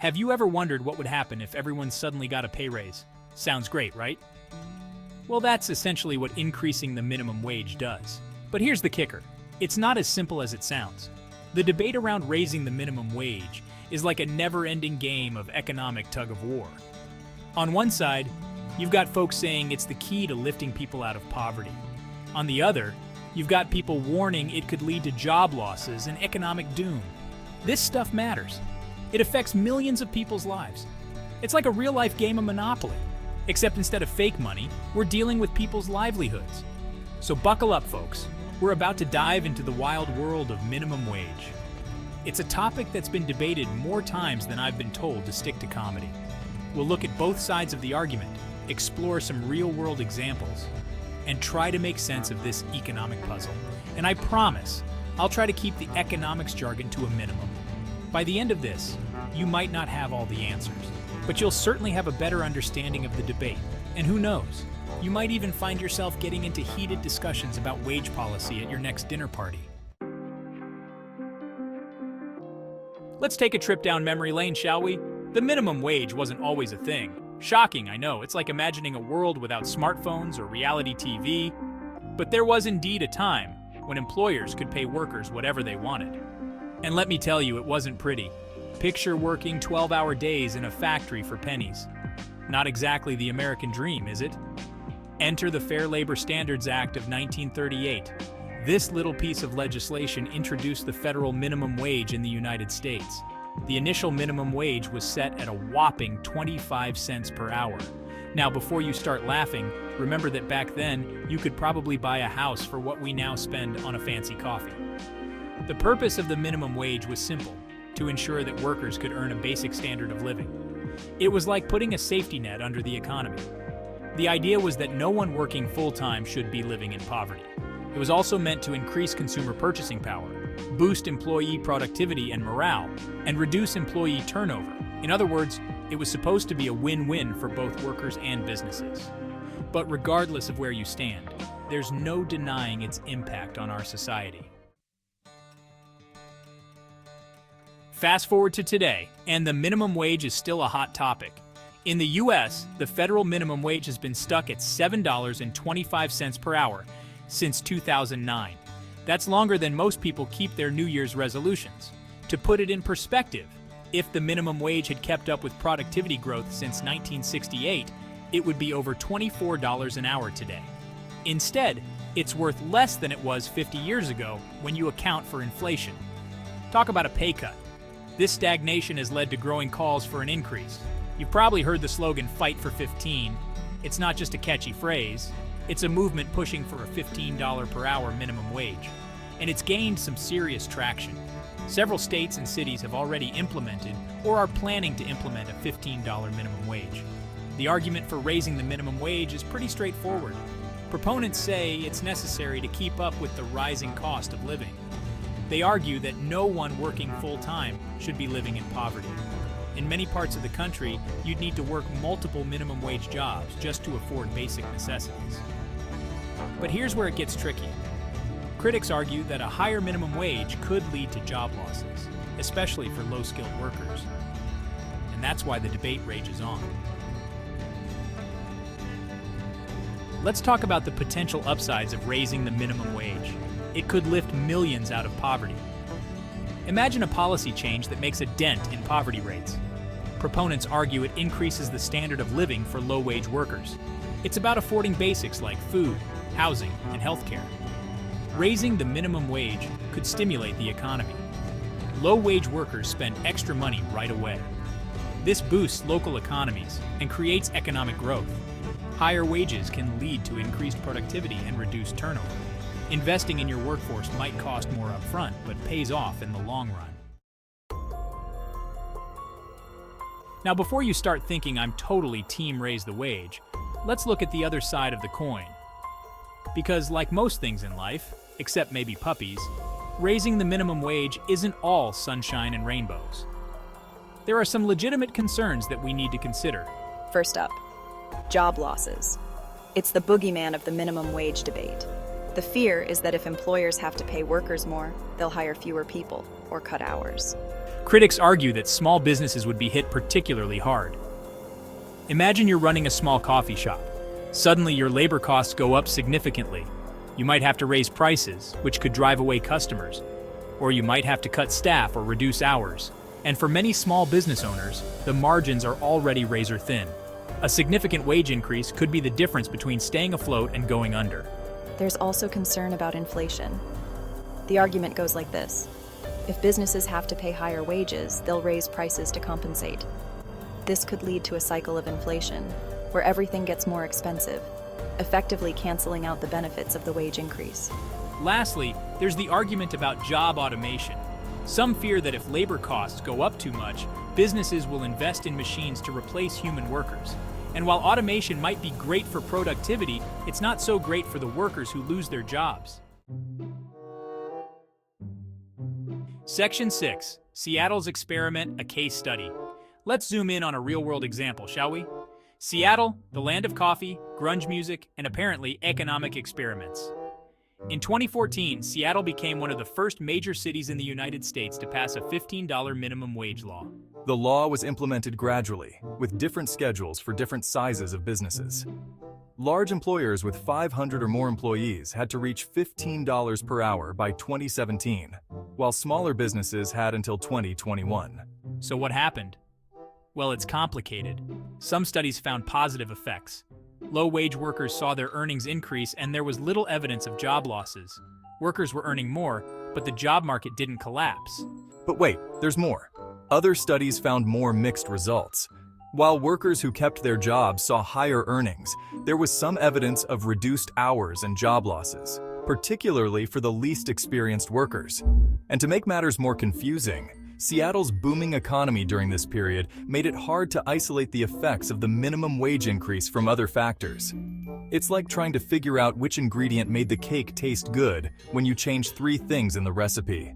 Have you ever wondered what would happen if everyone suddenly got a pay raise? Sounds great, right? Well, that's essentially what increasing the minimum wage does. But here's the kicker. It's not as simple as it sounds. The debate around raising the minimum wage is like a never-ending game of economic tug-of-war. On one side, you've got folks saying it's the key to lifting people out of poverty. On the other, you've got people warning it could lead to job losses and economic doom. This stuff matters. It affects millions of people's lives. It's like a real-life game of Monopoly, except instead of fake money, we're dealing with people's livelihoods. So buckle up, folks. We're about to dive into the wild world of minimum wage. It's a topic that's been debated more times than I've been told to stick to comedy. We'll look at both sides of the argument, explore some real-world examples, and try to make sense of this economic puzzle. And I promise, I'll try to keep the economics jargon to a minimum. By the end of this, you might not have all the answers, but you'll certainly have a better understanding of the debate. And who knows, you might even find yourself getting into heated discussions about wage policy at your next dinner party. Let's take a trip down memory lane, shall we? The minimum wage wasn't always a thing. Shocking, I know. It's like imagining a world without smartphones or reality TV. But there was indeed a time when employers could pay workers whatever they wanted. And let me tell you, it wasn't pretty. Picture working 12-hour days in a factory for pennies. Not exactly the American dream, is it? Enter the Fair Labor Standards Act of 1938. This little piece of legislation introduced the federal minimum wage in the United States. The initial minimum wage was set at a whopping 25 cents per hour. Now, before you start laughing, remember that back then, you could probably buy a house for what we now spend on a fancy coffee. The purpose of the minimum wage was simple: to ensure that workers could earn a basic standard of living. It was like putting a safety net under the economy. The idea was that no one working full-time should be living in poverty. It was also meant to increase consumer purchasing power, boost employee productivity and morale, and reduce employee turnover. In other words, it was supposed to be a win-win for both workers and businesses. But regardless of where you stand, there's no denying its impact on our society. Fast forward to today, and the minimum wage is still a hot topic. In the US, the federal minimum wage has been stuck at $7.25 per hour since 2009. That's longer than most people keep their New Year's resolutions. To put it in perspective, if the minimum wage had kept up with productivity growth since 1968, it would be over $24 an hour today. Instead, it's worth less than it was 50 years ago when you account for inflation. Talk about a pay cut. This stagnation has led to growing calls for an increase. You've probably heard the slogan, "Fight for 15." It's not just a catchy phrase. It's a movement pushing for a $15 per hour minimum wage. And it's gained some serious traction. Several states and cities have already implemented or are planning to implement a $15 minimum wage. The argument for raising the minimum wage is pretty straightforward. Proponents say it's necessary to keep up with the rising cost of living. They argue that no one working full-time should be living in poverty. In many parts of the country, you'd need to work multiple minimum wage jobs just to afford basic necessities. But here's where it gets tricky. Critics argue that a higher minimum wage could lead to job losses, especially for low-skilled workers. And that's why the debate rages on. Let's talk about the potential upsides of raising the minimum wage. It could lift millions out of poverty. Imagine a policy change that makes a dent in poverty rates. Proponents argue it increases the standard of living for low-wage workers. It's about affording basics like food, housing, and healthcare. Raising the minimum wage could stimulate the economy. Low-wage workers spend extra money right away. This boosts local economies and creates economic growth. Higher wages can lead to increased productivity and reduced turnover. Investing in your workforce might cost more upfront, but pays off in the long run. Now, before you start thinking I'm totally team raise the wage, let's look at the other side of the coin. Because like most things in life, except maybe puppies, raising the minimum wage isn't all sunshine and rainbows. There are some legitimate concerns that we need to consider. First up, job losses. It's the boogeyman of the minimum wage debate. The The fear is that if employers have to pay workers more, they'll hire fewer people or cut hours. Critics argue that small businesses would be hit particularly hard. Imagine you're running a small coffee shop. Suddenly, your labor costs go up significantly. You might have to raise prices, which could drive away customers. Or you might have to cut staff or reduce hours. And for many small business owners, the margins are already razor thin. A significant wage increase could be the difference between staying afloat and going under. There's also concern about inflation. The argument goes like this. If businesses have to pay higher wages, they'll raise prices to compensate. This could lead to a cycle of inflation, where everything gets more expensive, effectively canceling out the benefits of the wage increase. Lastly, there's the argument about job automation. Some fear that if labor costs go up too much, businesses will invest in machines to replace human workers. And while automation might be great for productivity, it's not so great for the workers who lose their jobs. Section 6. Seattle's Experiment, a Case Study. Let's zoom in on a real-world example, shall we? Seattle, the land of coffee, grunge music, and apparently economic experiments. In 2014, Seattle became one of the first major cities in the United States to pass a $15 minimum wage law. The law was implemented gradually, with different schedules for different sizes of businesses. Large employers with 500 or more employees had to reach $15 per hour by 2017, while smaller businesses had until 2021. So what happened? Well, it's complicated. Some studies found positive effects. Low-wage workers saw their earnings increase and there was little evidence of job losses. Workers were earning more, but the job market didn't collapse. But wait, there's more. Other studies found more mixed results. While workers who kept their jobs saw higher earnings, there was some evidence of reduced hours and job losses, particularly for the least experienced workers. And to make matters more confusing, Seattle's booming economy during this period made it hard to isolate the effects of the minimum wage increase from other factors. It's like trying to figure out which ingredient made the cake taste good when you change 3 things in the recipe.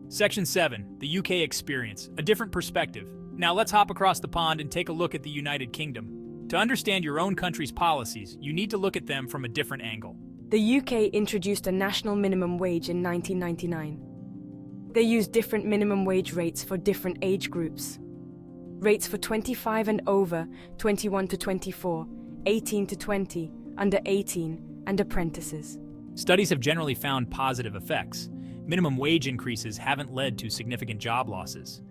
Section 7. The UK Experience, a different perspective. Now let's hop across the pond and take a look at the United Kingdom. To understand your own country's policies, you need to look at them from a different angle. The UK introduced a national minimum wage in 1999. They used different minimum wage rates for different age groups. Rates for 25 and over, 21 to 24, 18 to 20, under 18, and apprentices. Studies have generally found positive effects. Minimum wage increases haven't led to significant job losses.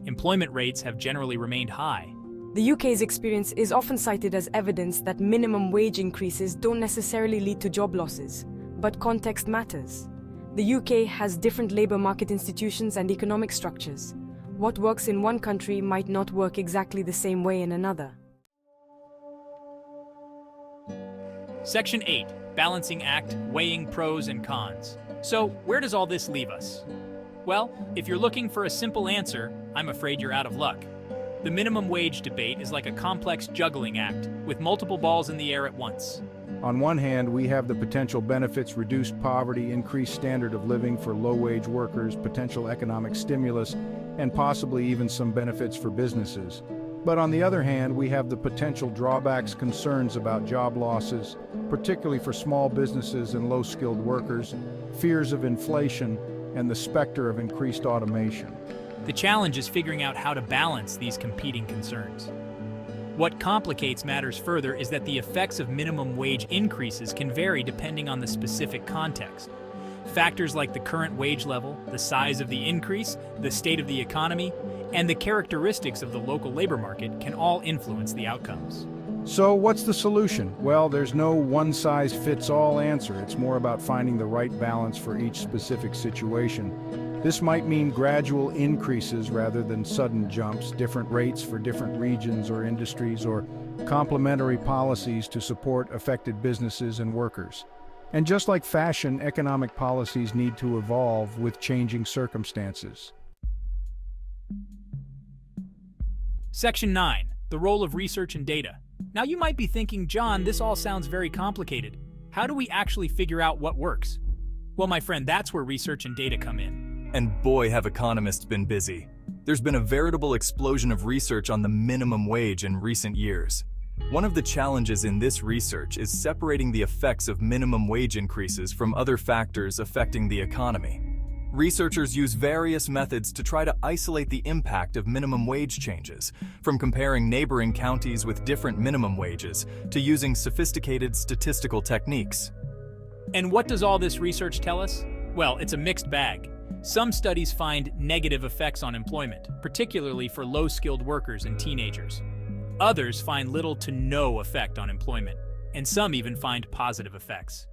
Employment rates have generally remained high. The UK's experience is often cited as evidence that minimum wage increases don't necessarily lead to job losses, but context matters. The UK has different labour market institutions and economic structures. What works in one country might not work exactly the same way in another. Section 8. Balancing Act, Weighing Pros and Cons. So, where does all this leave us? Well, if you're looking for a simple answer, I'm afraid you're out of luck. The minimum wage debate is like a complex juggling act, with multiple balls in the air at once. On one hand, we have the potential benefits, reduced poverty, increased standard of living for low-wage workers, potential economic stimulus, and possibly even some benefits for businesses. But on the other hand, we have the potential drawbacks, concerns about job losses, particularly for small businesses and low-skilled workers, fears of inflation, and the specter of increased automation. The challenge is figuring out how to balance these competing concerns. What complicates matters further is that the effects of minimum wage increases can vary depending on the specific context. Factors like the current wage level, the size of the increase, the state of the economy, and the characteristics of the local labor market can all influence the outcomes. So what's the solution? Well, there's no one-size-fits-all answer. It's more about finding the right balance for each specific situation. This might mean gradual increases rather than sudden jumps, different rates for different regions or industries, or complementary policies to support affected businesses and workers. And just like fashion, economic policies need to evolve with changing circumstances. Section 9. The role of research and data. Now you might be thinking, John, this all sounds very complicated. How do we actually figure out what works? Well, my friend, that's where research and data come in. And boy, have economists been busy. There's been a veritable explosion of research on the minimum wage in recent years. One of the challenges in this research is separating the effects of minimum wage increases from other factors affecting the economy. Researchers use various methods to try to isolate the impact of minimum wage changes, from comparing neighboring counties with different minimum wages to using sophisticated statistical techniques. And what does all this research tell us? Well, it's a mixed bag. Some studies find negative effects on employment, particularly for low-skilled workers and teenagers. Others find little to no effect on employment, and some even find positive effects.